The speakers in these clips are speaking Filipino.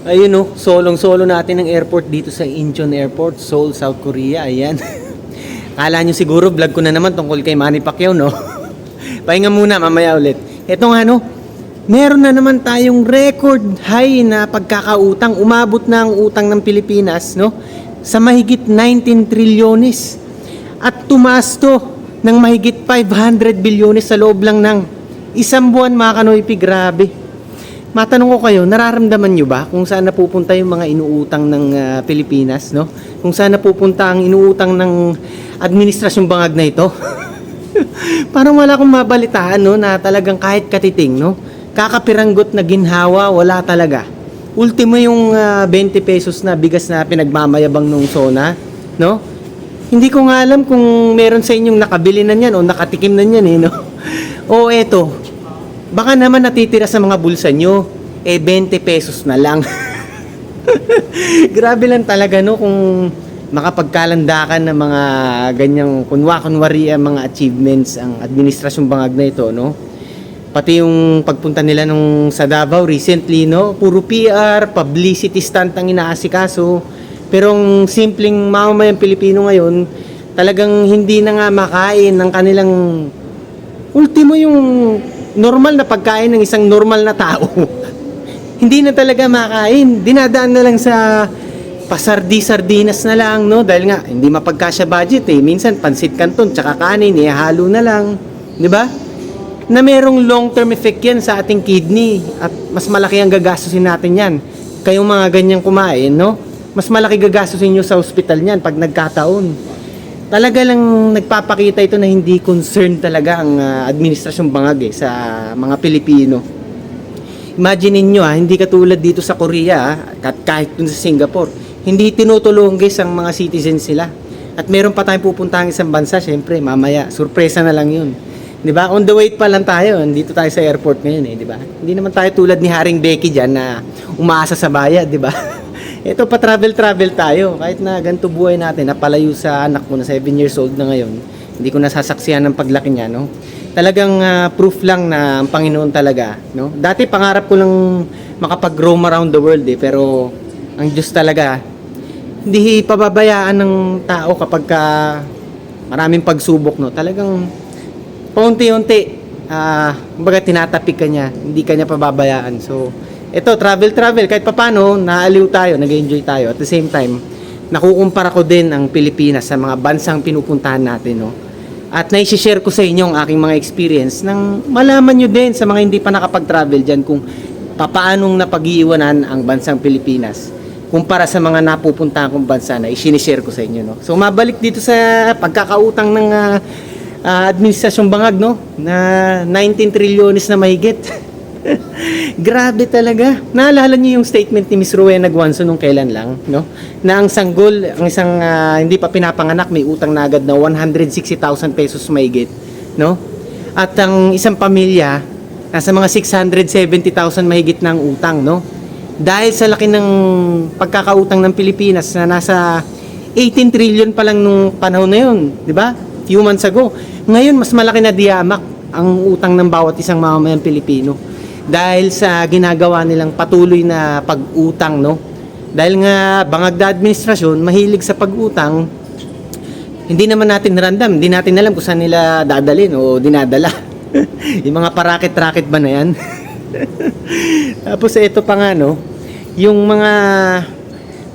Ayun oh, solong-solo natin ang airport dito sa Incheon Airport, Seoul, South Korea. Ayan. Kala nyo siguro vlog ko na naman tungkol kay Manny Pacquiao, no? Pahinga muna, mamaya ulit. Ito nga, no? Meron na naman tayong record high na pagkakautang. Umabot na ang utang ng Pilipinas, no? Sa mahigit 19 trilyones. At tumaas to ng mahigit 500 bilyones sa loob lang ng isang buwan, mga kanoypi. Grabe. Matanong ko kayo, nararamdaman nyo ba kung saan napupunta yung mga inuutang ng Pilipinas, no? Kung saan napupunta ang inuutang ng administrasyong bangag na ito? Parang wala akong mabalitaan, no, na talagang kahit katiting, no? Kakapiranggot na ginhawa, wala talaga. Ultimo yung 20 pesos na bigas na pinagmamayabang nung SONA, no? Hindi ko nga alam kung meron sa inyong nakabili na niyan o nakatikim na niyan, no? O eto, baka naman natitira sa mga bulsa nyo, 20 pesos na lang. Grabe lang talaga, no, kung makapagkalandakan ng mga ganyang kunwari mga achievements ang administrasyong bangag na ito, no? Pati yung pagpunta nila nung sa Davao recently, no? Puro PR, publicity stunt ang inaasikaso. Pero ang simpleng mamamayang Pilipino ngayon, talagang hindi na nga makain ng kanilang ultimo yung normal na pagkain ng isang normal na tao. Hindi na talaga makain. Dinadaan na lang sa pasardi-sardinas na lang, no? Dahil nga, hindi mapagkasya budget eh. Minsan, pansit canton, tsaka kanin, ihalo na lang. Di ba? Na merong long-term effect yan sa ating kidney. At mas malaki ang gagastusin natin yan. Kayong mga ganyang kumain, no? Mas malaki gagastusin nyo sa hospital niyan pag nagkataon. Talaga lang nagpapakita ito na hindi concerned talaga ang administrasyong bangag sa mga Pilipino. Imagine niyo hindi katulad dito sa Korea at kahit dun sa Singapore, hindi tinutulong ang mga citizens sila. At meron pa tayong pupuntahang isang bansa, syempre mamaya, sorpresa na lang yun. 'Di ba? On the way pa lang tayo, dito tayo sa airport ngayon 'di ba? Hindi naman tayo tulad ni Haring Becky diyan na umaasa sa bayad, 'di ba? Ito pa travel tayo. Kahit na ganito buhay natin, napalayo sa anak ko na 7 years old na ngayon, hindi ko nasasaksihan ng paglaki niya, no? Talagang proof lang na ang Panginoon talaga, no? Dati pangarap ko lang makapag-roam around the world pero ang Diyos talaga hindi pababayaan ng tao kapag maraming pagsubok, no? Talagang paunti-unti kumbaga tinatapik ka niya, hindi ka niya pababayaan. So ito, travel, kahit papano, naaliw tayo, nag-enjoy tayo. At the same time, nakukumpara ko din ang Pilipinas sa mga bansang pinupuntahan natin, no? At naishishare ko sa inyo ang aking mga experience nang malaman nyo din sa mga hindi pa nakapag-travel dyan kung papaanong napag-iiwanan ang bansang Pilipinas kumpara sa mga napupuntahan kong bansa na isinishare ko sa inyo, no? So, mabalik dito sa pagkakautang ng administrasyong bangag, no? Na 19 trilyones na mahigit. Grabe talaga. Naalala niyo yung statement ni Miss Rowena Guanzo nung kailan lang, no? Na ang sanggol, ang isang hindi pa pinapanganak, may utang na agad na 160,000 pesos mahigit, no? At ang isang pamilya, nasa mga 670,000 mahigit na ang utang, no? Dahil sa laki ng pagkakautang ng Pilipinas na nasa 18 trillion pa lang nung panahon na yun, di ba? Few months ago. Ngayon, mas malaki na diyamak ang utang ng bawat isang mamamayang Pilipino. Dahil sa ginagawa nilang patuloy na pag-utang, no? Dahil nga bangag na administrasyon, mahilig sa pag-utang, hindi naman natin narandam, hindi natin alam kung saan nila dadalhin o dinadala. Yung mga parakit-rakit ba na yan? Tapos ito pa nga, no? Yung mga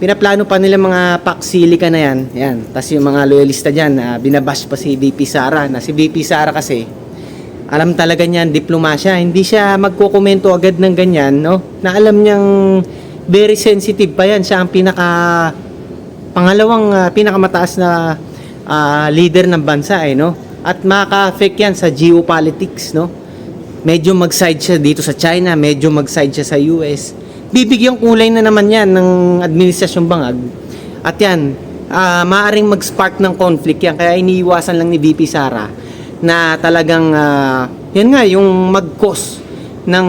pinaplano pa nila mga paksilika na yan. Tapos yung mga loyalista dyan, binabash pa si VP Sara. Na si VP Sara kasi, alam talaga niyan, diplomasya. Hindi siya magkokomento agad ng ganyan, no? Na alam niyang very sensitive pa yan. Siya ang pangalawang pinakamataas na leader ng bansa, no? At maka-affect yan sa geopolitics, no? Medyo mag-side siya dito sa China, medyo mag-side siya sa US. Bibigyang kulay na naman yan ng administrasyong bangag. At yan, maaaring mag-spark ng conflict yan. Kaya iniiwasan lang ni VP Sara na talagang yan nga yung mag-cause ng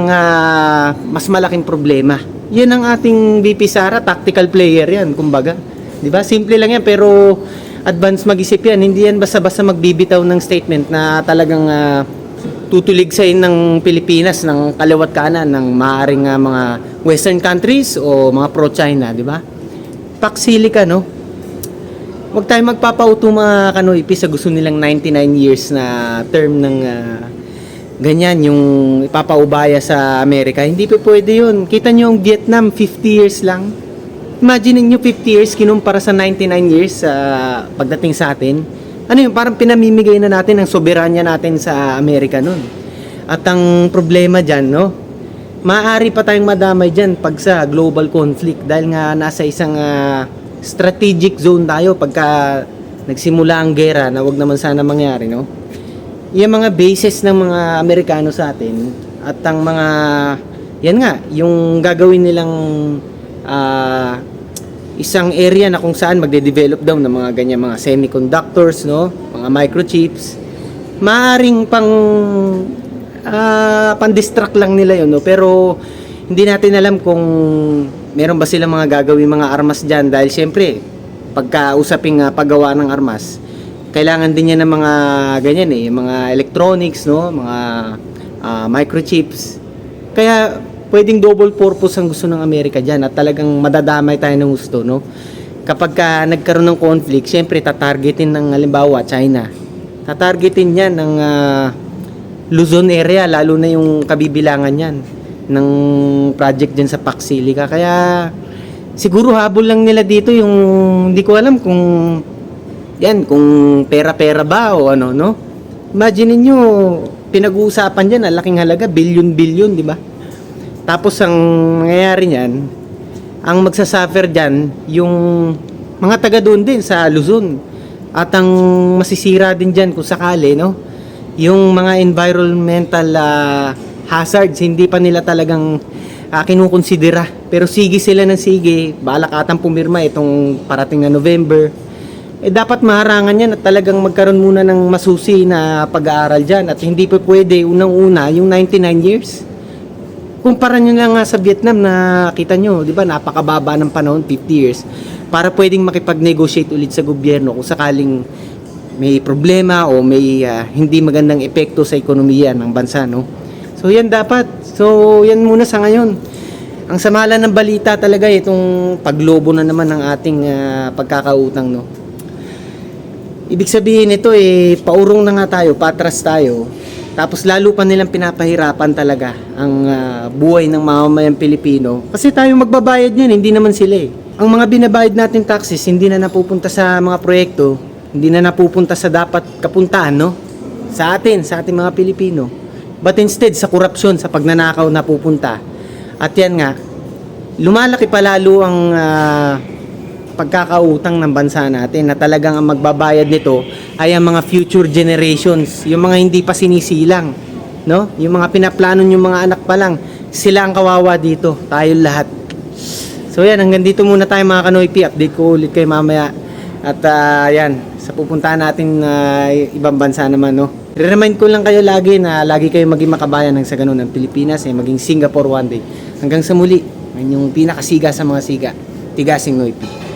mas malaking problema. Yan ang ating VP Sara, tactical player yan, kumbaga. 'Di ba? Simple lang yan pero advance mag-isip yan. Hindi yan basta-basta magbibitaw ng statement na talagang tutuligsain ng Pilipinas ng kaliwat kanan ng maaring mga western countries o mga pro-China, di ba? Paksili ka, no? Huwag tayong magpapauto mga kanoypi sa gusto nilang 99 years na term ng ganyan, yung ipapaubaya sa Amerika. Hindi pa pwede yun. Kita nyo yung Vietnam, 50 years lang. Imagine nyo 50 years kinumpara sa 99 years pagdating sa atin. Ano yun, parang pinamimigay na natin ang soberanya natin sa Amerika nun. At ang problema dyan, no? Maaari pa tayong madamay dyan pag sa global conflict dahil nga nasa isang strategic zone tayo pagka nagsimula ang gera na wag naman sana mangyari, no? Yung mga bases ng mga Amerikano sa atin at ang mga, yan nga, yung gagawin nilang isang area na kung saan magde-develop daw ng mga ganyan mga semiconductors, no, mga microchips, maaring pan-distract lang nila yun, no, pero hindi natin alam kung meron ba silang mga gagawin mga armas dyan dahil syempre pagka usaping paggawa ng armas kailangan din yan ng mga ganyan mga electronics, no, mga microchips, kaya pwedeng double purpose ang gusto ng Amerika dyan at talagang madadamay tayo ng gusto, no? Kapag nagkaroon ng conflict, syempre tatargetin ng halimbawa China. Tatargetin yan ng Luzon area, lalo na yung kabibilangan yan ng project dyan sa Paksilica. Kaya siguro habol lang nila dito yung hindi ko alam kung yan, kung pera-pera ba o ano, no? Imagine niyo pinag-uusapan dyan, laking halaga, billion-billion, di ba? Tapos ang mangyayari niyan, ang magsasuffer diyan yung mga taga doon din sa Luzon. At ang masisira din diyan kung sakali, no, yung mga environmental hazards hindi pa nila talagang kinukonsidera. Pero sige sila ng sige, balak atang pumirma itong parating na November. Dapat maharangan yan at talagang magkaroon muna ng masusi na pag-aaral diyan at hindi pa pwede unang-una yung 99 years. Kumpara nyo na nga sa Vietnam na kita nyo, di ba, napakababa ng panahon, 50 years, para pwedeng makipag-negotiate ulit sa gobyerno kung sakaling may problema o may hindi magandang epekto sa ekonomiya ng bansa, no? So, yan dapat. So, yan muna sa ngayon. Ang samalan ng balita talaga, itong paglobo na naman ng ating pagkakautang, no? Ibig sabihin ito, paurong na nga tayo, patras tayo. Tapos lalo pa nilang pinapahirapan talaga ang buhay ng mamamayang Pilipino. Kasi tayo magbabayad niyan, hindi naman sila Ang mga binabayad natin taxes, hindi na napupunta sa mga proyekto, hindi na napupunta sa dapat kapuntahan, no? Sa ating mga Pilipino. But instead, sa korupsyon, sa pagnanakaw napupunta. At yan nga, lumalaki pa lalo ang pagkakautang ng bansa natin na talagang ang magbabayad nito ay ang mga future generations, yung mga hindi pa sinisilang, no? Yung mga pinaplano yung mga anak pa lang, sila ang kawawa dito, tayo lahat. So yan, hanggang dito muna tayo mga kanoypi, update ko ulit kayo mamaya. At yan, sa pupuntahan natin ibang bansa naman, no? I-remind ko lang kayo lagi na lagi kayo maging makabayan ng sa ganun ng Pilipinas, maging Singapore one day. Hanggang sa muli, yung pinakasiga sa mga siga, Tigasing Noypi.